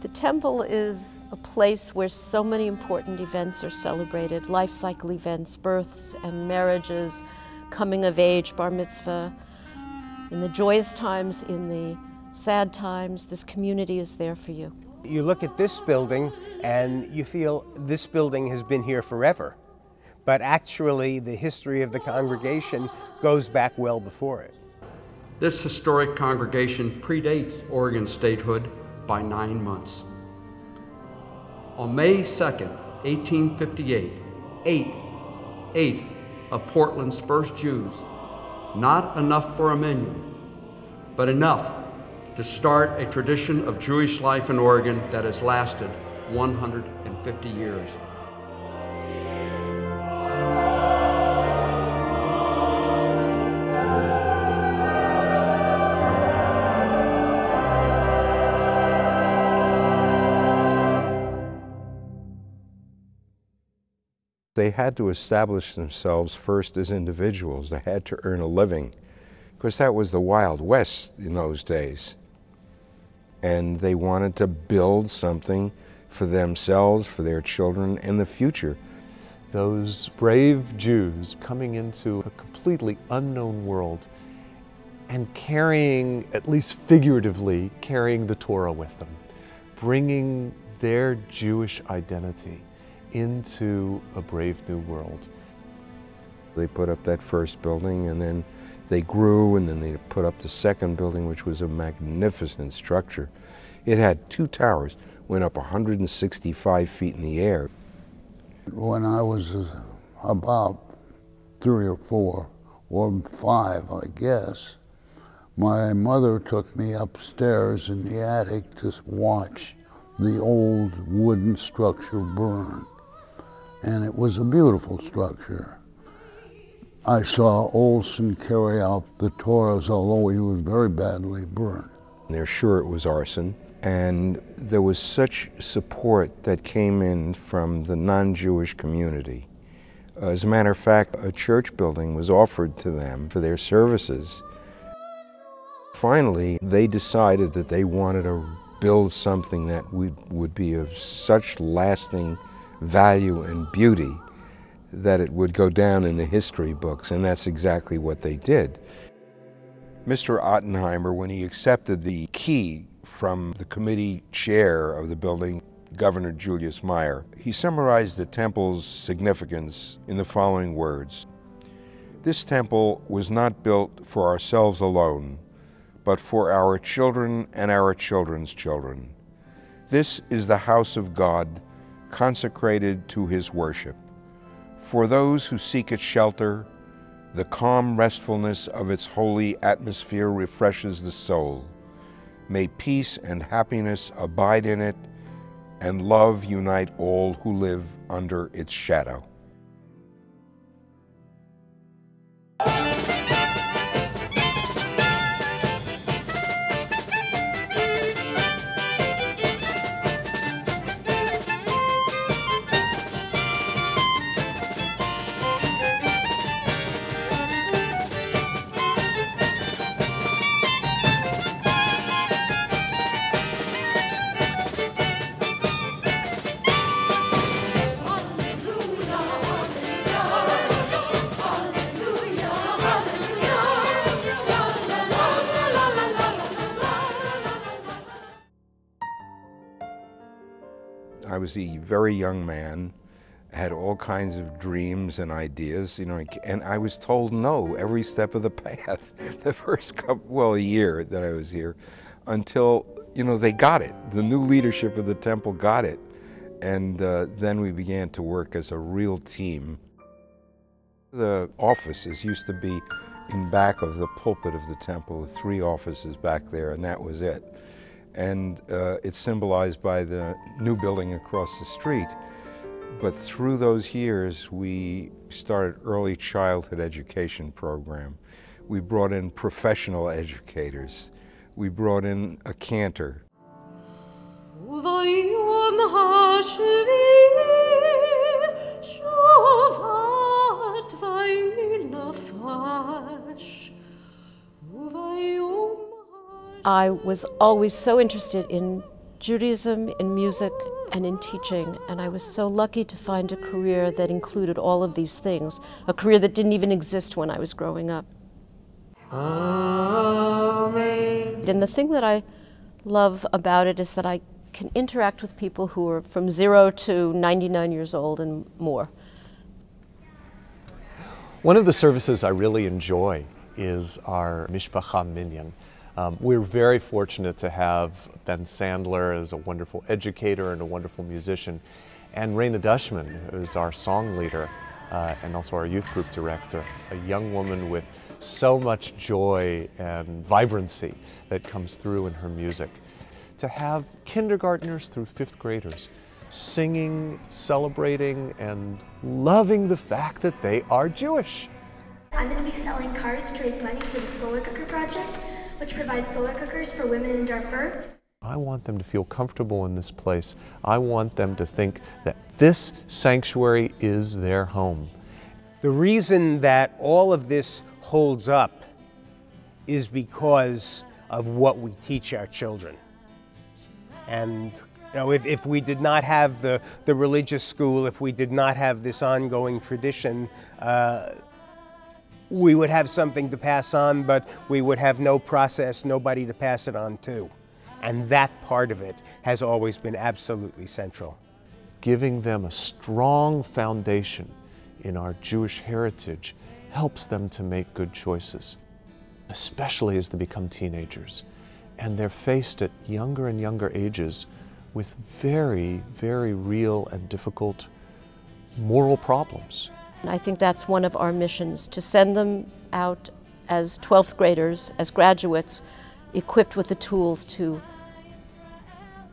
The temple is a place where so many important events are celebrated, life cycle events, births and marriages, coming of age, bar mitzvah. In the joyous times, in the sad times, this community is there for you. You look at this building and you feel this building has been here forever. But actually, the history of the congregation goes back well before it. This historic congregation predates Oregon statehood by 9 months. On May 2nd, 1858, eight of Portland's first Jews, not enough for a menu, but enough to start a tradition of Jewish life in Oregon that has lasted 150 years. They had to establish themselves first as individuals. They had to earn a living, because that was the Wild West in those days. And they wanted to build something for themselves, for their children, and the future. Those brave Jews coming into a completely unknown world and carrying, at least figuratively, carrying the Torah with them, bringing their Jewish identity into a brave new world. They put up that first building, and then they grew, and then they put up the second building, which was a magnificent structure. It had 2 towers, went up 165 feet in the air. When I was about 3 or 4 or 5, I guess, my mother took me upstairs in the attic to watch the old wooden structure burn. And it was a beautiful structure. I saw Olson carry out the Torahs, although he was very badly burned. They're sure it was arson, and there was such support that came in from the non-Jewish community. As a matter of fact, a church building was offered to them for their services. Finally, they decided that they wanted to build something that would be of such lasting value and beauty that it would go down in the history books, and that's exactly what they did. Mr. Ottenheimer, when he accepted the key from the committee chair of the building, Governor Julius Meyer, he summarized the temple's significance in the following words: "This temple was not built for ourselves alone, but for our children and our children's children. This is the house of God, consecrated to His worship. For those who seek its shelter, the calm restfulness of its holy atmosphere refreshes the soul. May peace and happiness abide in it, and love unite all who live under its shadow." I was a very young man, had all kinds of dreams and ideas, and I was told no every step of the path, the first a year that I was here, until, they got it. The new leadership of the temple got it, and then we began to work as a real team. The offices used to be in back of the pulpit of the temple, 3 offices back there, and that was it. And it's symbolized by the new building across the street. But through those years, we started early childhood education program. We brought in professional educators. We brought in a cantor. I was always so interested in Judaism in music and in teaching, and I was so lucky to find a career that included all of these things, a career that didn't even exist when I was growing up. Amen. And the thing that I love about it is that I can interact with people who are from 0 to 99 years old and more. One of the services I really enjoy is our Mishpacha Minyan. We're very fortunate to have Ben Sandler as a wonderful educator and a wonderful musician, and Raina Dushman, who is our song leader and also our youth group director, a young woman with so much joy and vibrancy that comes through in her music. To have kindergartners through 5th graders singing, celebrating, and loving the fact that they are Jewish. I'm going to be selling cards to raise money for the Solar Cooker Project, which provides solar cookers for women in Darfur. I want them to feel comfortable in this place. I want them to think that this sanctuary is their home. The reason that all of this holds up is because of what we teach our children. And you know, if we did not have the religious school, if we did not have this ongoing tradition, we would have something to pass on, but we would have no process, nobody to pass it on to. And that part of it has always been absolutely central. Giving them a strong foundation in our Jewish heritage helps them to make good choices, especially as they become teenagers. And they're faced at younger and younger ages with very, very real and difficult moral problems. And I think that's one of our missions, to send them out as 12th graders, as graduates, equipped with the tools to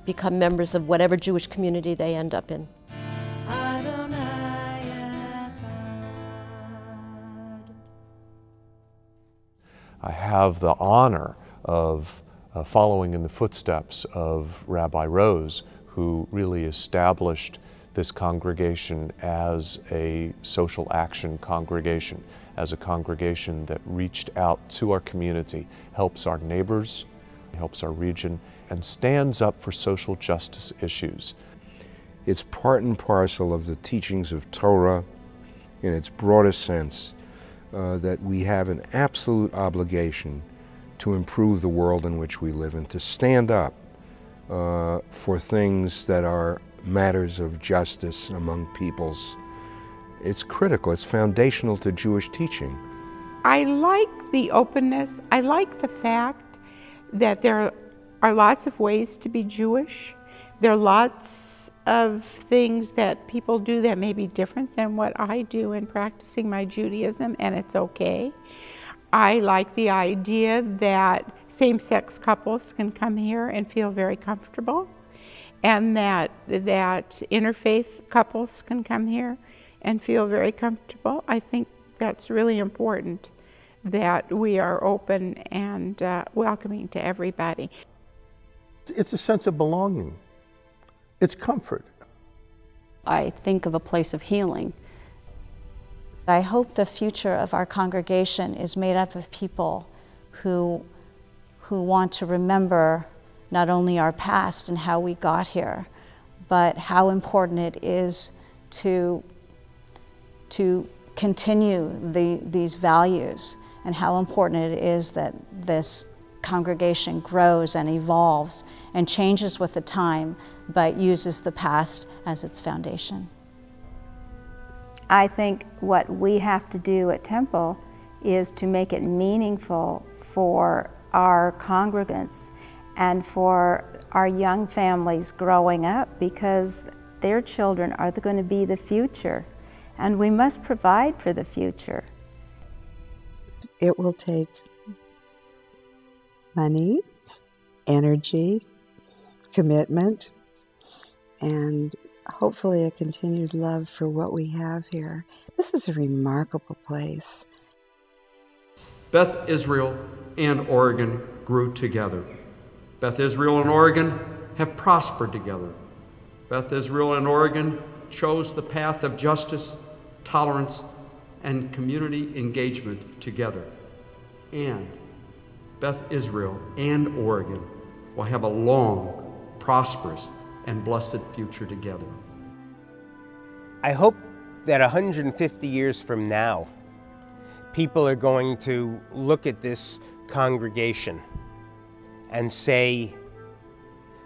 become members of whatever Jewish community they end up in. I have the honor of following in the footsteps of Rabbi Rose, who really established this congregation as a social action congregation, as a congregation that reached out to our community, helps our neighbors, helps our region, and stands up for social justice issues. It's part and parcel of the teachings of Torah in its broadest sense, that we have an absolute obligation to improve the world in which we live and to stand up for things that are matters of justice among peoples. It's critical, it's foundational to Jewish teaching. I like the openness. I like the fact that there are lots of ways to be Jewish. There are lots of things that people do that may be different than what I do in practicing my Judaism, and it's okay. I like the idea that same-sex couples can come here and feel very comfortable, and that interfaith couples can come here and feel very comfortable. I think that's really important, that we are open and welcoming to everybody. It's a sense of belonging. It's comfort. I think of a place of healing. I hope the future of our congregation is made up of people who want to remember not only our past and how we got here, but how important it is to continue these values, and how important it is that this congregation grows and evolves and changes with the time, but uses the past as its foundation. I think what we have to do at Temple is to make it meaningful for our congregants and for our young families growing up, because their children are going to be the future, and we must provide for the future. It will take money, energy, commitment, and hopefully a continued love for what we have here. This is a remarkable place. Beth Israel and Oregon grew together. Beth Israel and Oregon have prospered together. Beth Israel and Oregon chose the path of justice, tolerance, and community engagement together. And Beth Israel and Oregon will have a long, prosperous, and blessed future together. I hope that 150 years from now, people are going to look at this congregation and say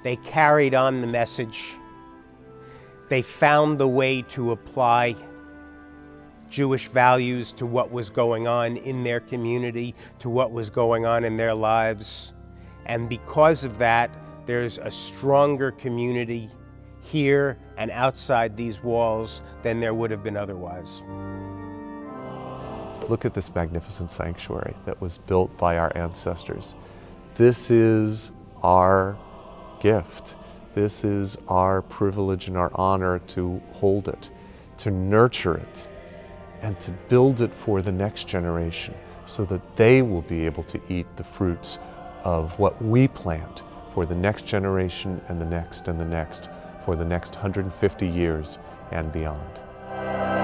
they carried on the message, they found the way to apply Jewish values to what was going on in their community, to what was going on in their lives. And because of that, there's a stronger community here and outside these walls than there would have been otherwise. Look at this magnificent sanctuary that was built by our ancestors. This is our gift. This is our privilege and our honor to hold it, to nurture it, and to build it for the next generation so that they will be able to eat the fruits of what we plant for the next generation and the next, for the next 150 years and beyond.